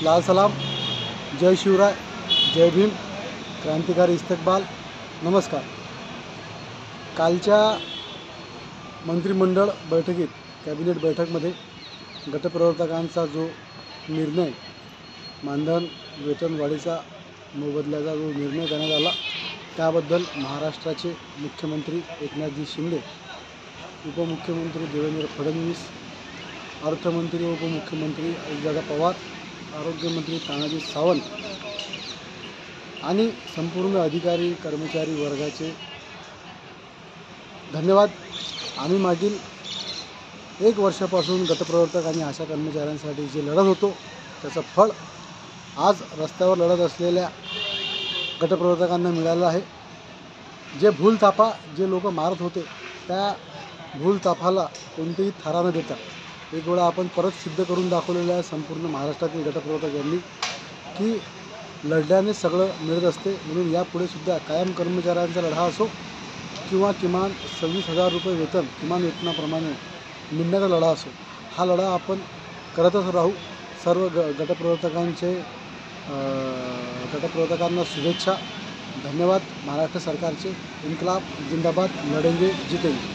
लाल सलाम, जय शिवराय, जय भीम, क्रांतिकारी इस्तकबाल. नमस्कार. कालच्या मंत्रिमंडळ बैठकीत कॅबिनेट बैठकमध्ये गटप्रवर्तकांचा जो निर्णय, मानधन वेतन वाढीचा मोबदल्याचा जो निर्णय करण्यात आला त्याबद्दल महाराष्ट्राचे मुख्यमंत्री एकनाथजी शिंदे, उपमुख्यमंत्री देवेंद्र फडणवीस, अर्थमंत्री व उपमुख्यमंत्री अजितदादा पवार, आरोग्यमंत्री तानाजी सावंत आणि संपूर्ण अधिकारी कर्मचारी वर्गाचे धन्यवाद. आम्ही मागील 1 वर्षापासून गटप्रवर्तक आणि आशा कर्मचाऱ्यांसाठी जे लढत होतो त्याचं फळ आज रस्त्यावर लढत असलेल्या गटप्रवर्तकांना मिळालं आहे. जे भूलथापा जे लोक मारत होते त्या भूलथापाला कोणतेही थारा न देता एक वेळा आपण परत सिद्ध करून दाखवलेलं आहे संपूर्ण महाराष्ट्रातील गटप्रवर्तक यांनी की लढल्याने सगळं मिळत असते. म्हणून यापुढे सुद्धा कायम कर्मचाऱ्यांचा लढा असो किंवा किमान 26,000 रुपये वेतन किमान वेतनाप्रमाणे मिळण्याचा लढा असो, हा लढा आपण करतच राहू. सर्व गटप्रवर्तकांना शुभेच्छा, धन्यवाद. महाराष्ट्र सरकारचे इन्कलाब जिंदाबाद, लढेंगे जितेंगे.